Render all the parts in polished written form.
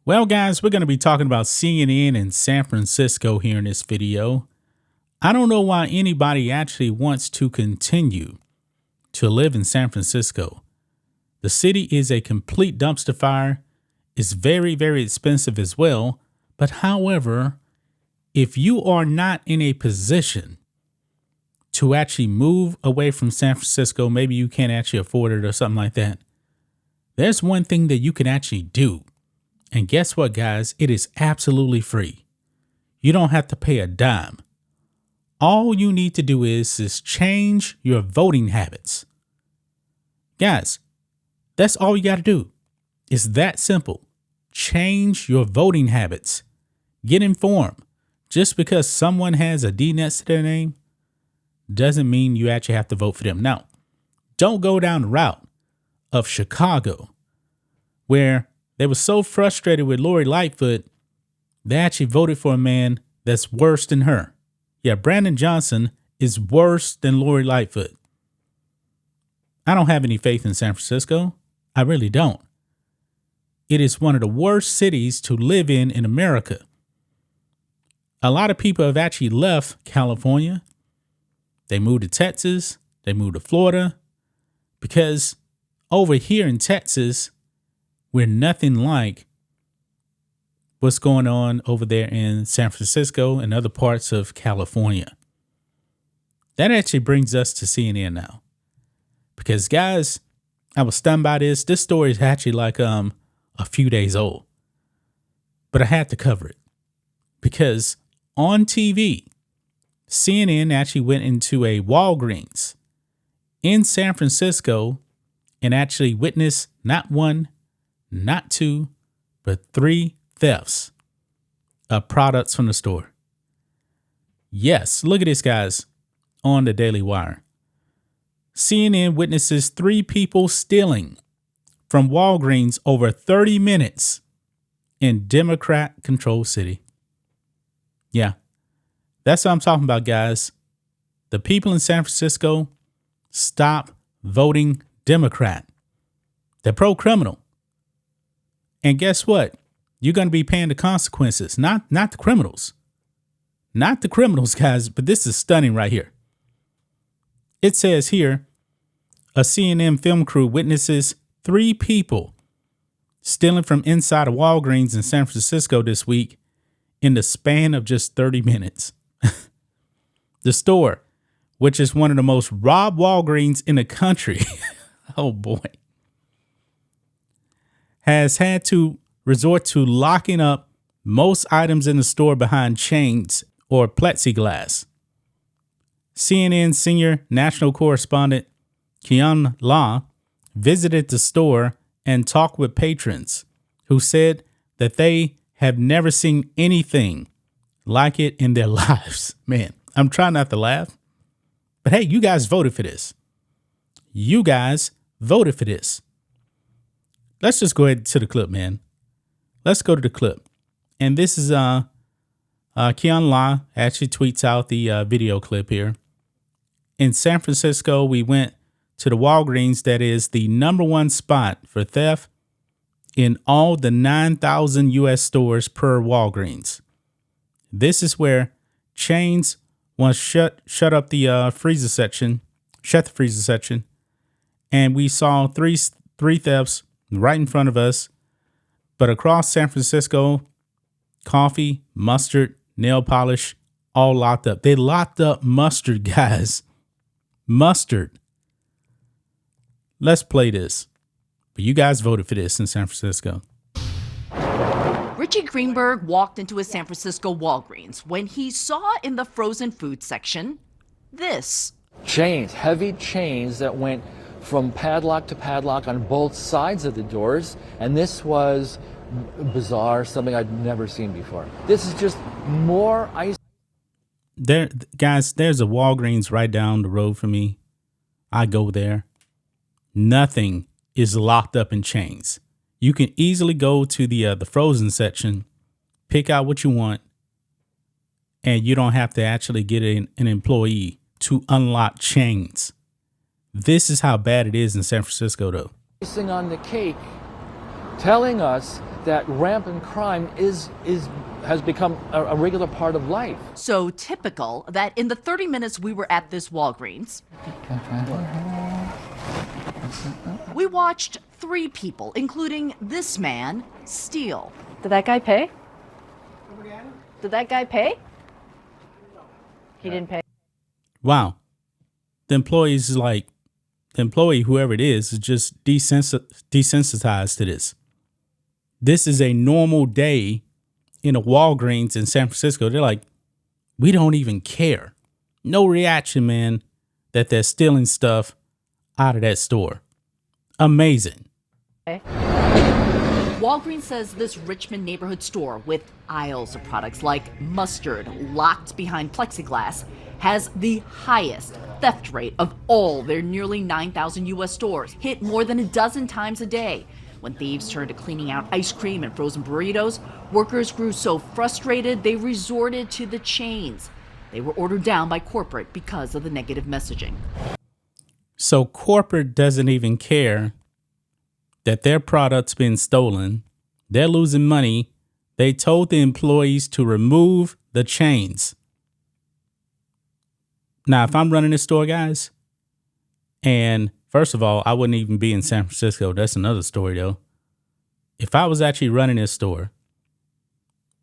Well, guys, we're going to be talking about CNN in San Francisco here in this video. I don't know why anybody actually wants to continue to live in San Francisco. The city is a complete dumpster fire. It's very, very expensive as well. But however, if you are not in a position to actually move away from San Francisco, maybe you can't actually afford it or something like that, there's one thing that you can actually do. And guess what, guys? It is absolutely free. You don't have to pay a dime. All you need to do is change your voting habits. Guys, that's all you got to do. It's that simple. Change your voting habits. Get informed. Just because someone has a D next to their name doesn't mean you actually have to vote for them. Now, don't go down the route of Chicago, where they were so frustrated with Lori Lightfoot, they actually voted for a man that's worse than her. Yeah, Brandon Johnson is worse than Lori Lightfoot. I don't have any faith in San Francisco. I really don't. It is one of the worst cities to live in America. A lot of people have actually left California. They moved to Texas. They moved to Florida. Because over here in Texas, we're nothing like what's going on over there in San Francisco and other parts of California. That actually brings us to CNN now. Because, guys, I was stunned by this. This story is actually like a few days old. But I had to cover it. Because on TV, CNN actually went into a Walgreens in San Francisco and actually witnessed not one, not two, but 3 thefts of products from the store. Yes, look at this, guys, on the Daily Wire. CNN witnesses 3 people stealing from Walgreens over 30 minutes in Democrat-controlled city. Yeah, that's what I'm talking about, guys. The people in San Francisco, stop voting Democrat. They're pro-criminal. And guess what? You're going to be paying the consequences, not the criminals. Not the criminals, guys, but this is stunning right here. It says here, a CNN film crew witnesses 3 people stealing from inside a Walgreens in San Francisco this week in the span of just 30 minutes. The store, which is one of the most robbed Walgreens in the country, oh boy, has had to resort to locking up most items in the store behind chains or plexiglass. CNN senior national correspondent Kian La visited the store and talked with patrons who said that they have never seen anything like it in their lives. Man, I'm trying not to laugh, but hey, you guys voted for this. You guys voted for this. Let's just go ahead to the clip, man. Let's go to the clip. And this is Kian La actually tweets out the video clip here. In San Francisco, we went to the Walgreens that is the #1 spot for theft in all the 9,000 U.S. stores per Walgreens. This is where chains once shut the freezer section, and we saw three thefts right in front of us. But across San Francisco, coffee, mustard, nail polish, all locked up. They locked up mustard, guys. Mustard. Let's play this. But you guys voted for this in San Francisco. Richie Greenberg walked into a San Francisco Walgreens when he saw in the frozen food section this. Chains, heavy chains that went from padlock to padlock on both sides of the doors. And this was bizarre, something I'd never seen before. This is just more ice. There, guys, there's a Walgreens right down the road from me. I go there. Nothing is locked up in chains. You can easily go to the frozen section, pick out what you want, and you don't have to actually get an employee to unlock chains. This is how bad it is in San Francisco, though. Icing on the cake, telling us that rampant crime has become a regular part of life. So typical that in the 30 minutes we were at this Walgreens, we watched 3 people, including this man, steal. Did that guy pay? Did that guy pay? He didn't pay. Wow. The employee, whoever it is just desensitized to this. This is a normal day in a Walgreens in San Francisco. They're like, we don't even care. No reaction, man, that they're stealing stuff out of that store. Amazing. Okay. Walgreens says this Richmond neighborhood store with aisles of products like mustard locked behind plexiglass has the highest theft rate of all their nearly 9,000 U.S. stores, hit more than a dozen times a day. When thieves turned to cleaning out ice cream and frozen burritos, workers grew so frustrated they resorted to the chains. They were ordered down by corporate because of the negative messaging. So corporate doesn't even care that their product's been stolen. They're losing money. They told the employees to remove the chains. Now, if I'm running this store, guys, and first of all, I wouldn't even be in San Francisco. That's another story, though. If I was actually running this store,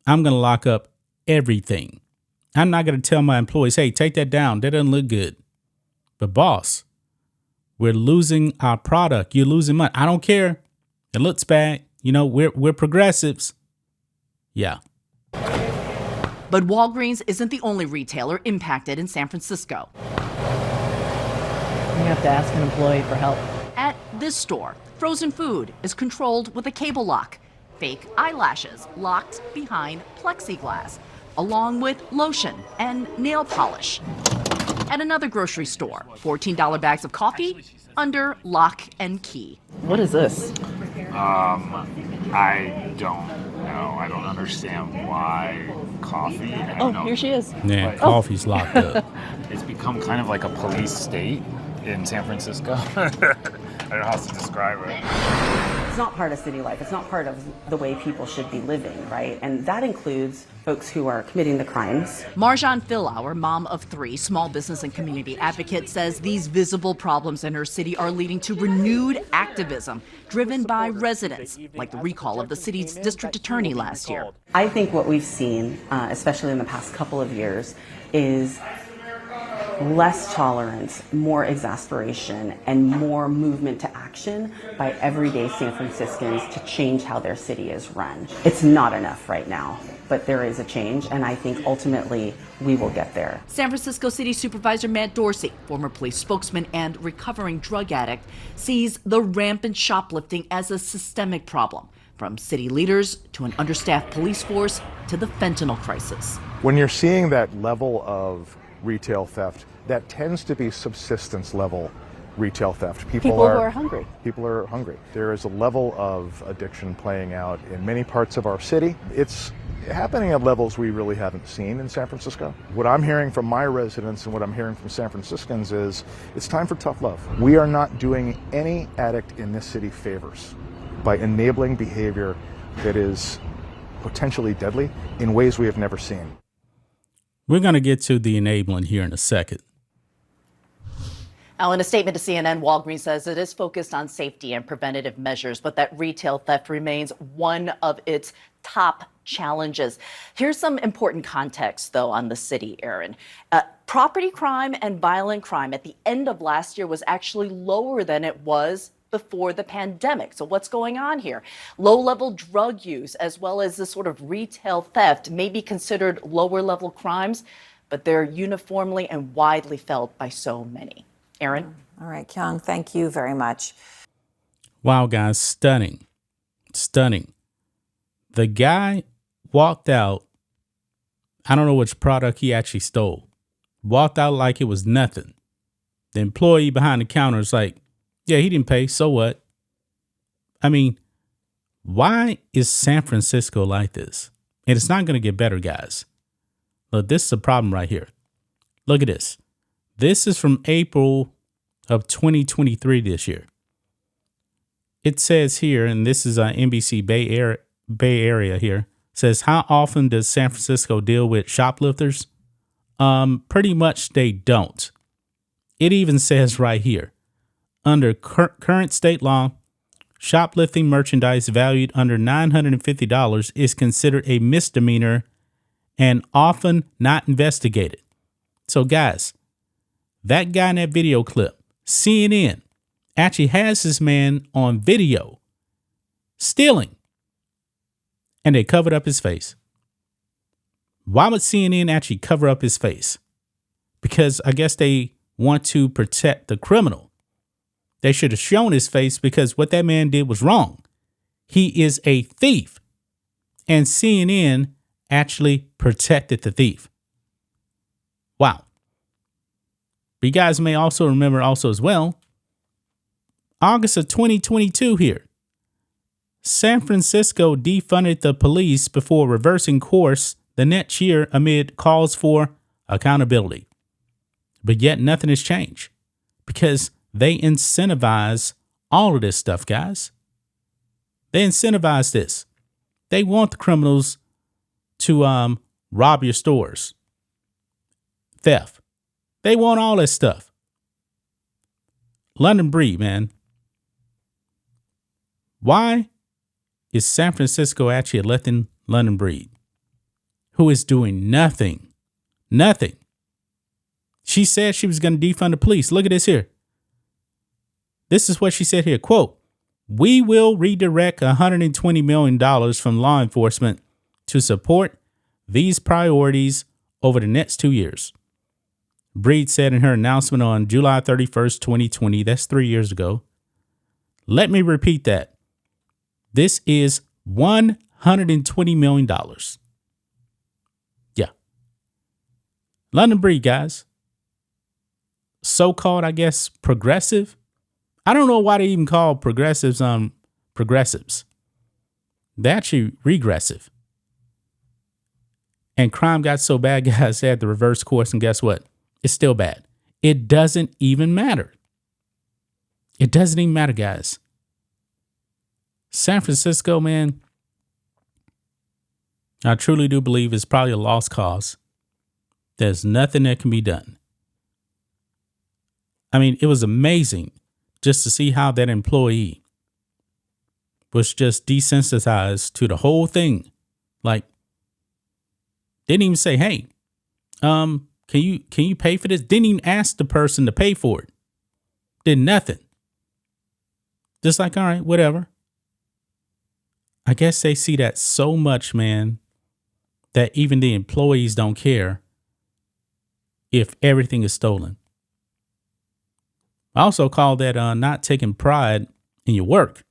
I'm going to lock up everything. I'm not going to tell my employees, hey, take that down. That doesn't look good. But boss, we're losing our product. You're losing money. I don't care. It looks bad. You know, we're progressives. Yeah. But Walgreens isn't the only retailer impacted in San Francisco. You have to ask an employee for help. At this store, frozen food is controlled with a cable lock. Fake eyelashes locked behind plexiglass, along with lotion and nail polish. At another grocery store, $14 bags of coffee under lock and key. What is this? I don't know. I don't understand why coffee. Here she is. Yeah, coffee's locked up. It's become kind of like a police state in San Francisco. I don't know how else to describe it. It's not part of city life. It's not part of the way people should be living, right? And that includes folks who are committing the crimes. Marjan Philauer, mom of 3, small business and community advocate, says these visible problems in her city are leading to renewed activism driven by residents, like the recall of the city's district attorney last year. I think what we've seen, especially in the past couple of years, is less tolerance, more exasperation, and more movement to action by everyday San Franciscans to change how their city is run. It's not enough right now, but there is a change, and I think ultimately we will get there. San Francisco City Supervisor Matt Dorsey, former police spokesman and recovering drug addict, sees the rampant shoplifting as a systemic problem, from city leaders to an understaffed police force to the fentanyl crisis. When you're seeing that level of retail theft, that tends to be subsistence level retail theft. People who are hungry. People are hungry. There is a level of addiction playing out in many parts of our city. It's happening at levels we really haven't seen in San Francisco. What I'm hearing from my residents and what I'm hearing from San Franciscans is it's time for tough love. We are not doing any addict in this city favors by enabling behavior that is potentially deadly in ways we have never seen. We're going to get to the enabling here in a second. Now, in a statement to CNN, Walgreens says it is focused on safety and preventative measures, but that retail theft remains one of its top challenges. Here's some important context, though, on the city, Aaron. Property crime and violent crime at the end of last year was actually lower than it was before the pandemic. So what's going on here? Low-level drug use, as well as this sort of retail theft, may be considered lower-level crimes, but they're uniformly and widely felt by so many. Aaron? All right, Kyung, thank you very much. Wow, guys, stunning. Stunning. The guy walked out. I don't know which product he actually stole. Walked out like it was nothing. The employee behind the counter is like, yeah, he didn't pay. So what? I mean, why is San Francisco like this? And it's not going to get better, guys. Look, this is a problem right here. Look at this. This is from April of 2023 this year. It says here, and this is NBC Bay Bay Area here. Says, how often does San Francisco deal with shoplifters? Pretty much they don't. It even says right here, under current state law, shoplifting merchandise valued under $950 is considered a misdemeanor and often not investigated. So guys, that guy in that video clip, CNN, actually has this man on video stealing, and they covered up his face. Why would CNN actually cover up his face? Because I guess they want to protect the criminal. They should have shown his face, because what that man did was wrong. He is a thief. And CNN actually protected the thief. Wow. But you guys may also remember also as well, August of 2022 here, San Francisco defunded the police before reversing course the next year amid calls for accountability. But yet nothing has changed, because they incentivize all of this stuff, guys. They incentivize this. They want the criminals to rob your stores. Theft. They want all this stuff. London Breed, man. Why is San Francisco actually electing London Breed, who is doing nothing? Nothing. She said she was going to defund the police. Look at this here. This is what she said here. Quote, we will redirect $120 million from law enforcement to support these priorities over the next 2 years. Breed said in her announcement on July 31st, 2020, that's 3 years ago. Let me repeat that. This is $120 million. Yeah. London Breed, guys. So-called, I guess, progressive. I don't know why they even call progressives progressives. They're actually regressive. And crime got so bad, guys, they had to reverse course, and guess what? It's still bad. It doesn't even matter. It doesn't even matter, guys. San Francisco, man, I truly do believe it's probably a lost cause. There's nothing that can be done. I mean, it was amazing just to see how that employee was just desensitized to the whole thing. Like, didn't even say, hey, can you pay for this? Didn't even ask the person to pay for it. Did nothing. Just like, all right, whatever. I guess they see that so much, man, that even the employees don't care if everything is stolen. I also call that not taking pride in your work,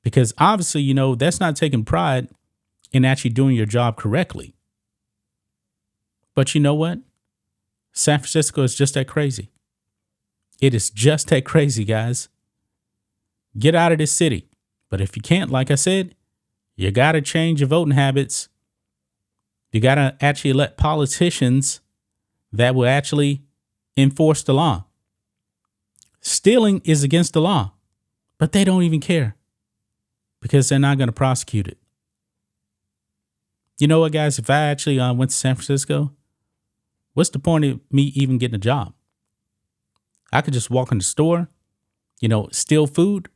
because obviously, you know, that's not taking pride in actually doing your job correctly. But you know what? San Francisco is just that crazy. It is just that crazy, guys. Get out of this city. But if you can't, like I said, you got to change your voting habits. You got to actually elect politicians that will actually enforce the law. Stealing is against the law, but they don't even care because they're not going to prosecute it. You know what, guys? If I actually went to San Francisco, what's the point of me even getting a job? I could just walk in the store, steal food,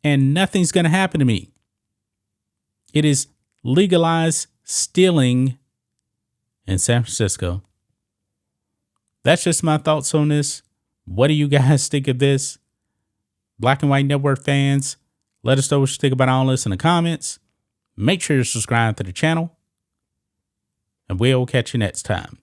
and nothing's going to happen to me. It is legalized stealing in San Francisco. That's just my thoughts on this. What do you guys think of this? Black and White Network fans, let us know what you think about all this in the comments. Make sure to subscribe to the channel, and we'll catch you next time.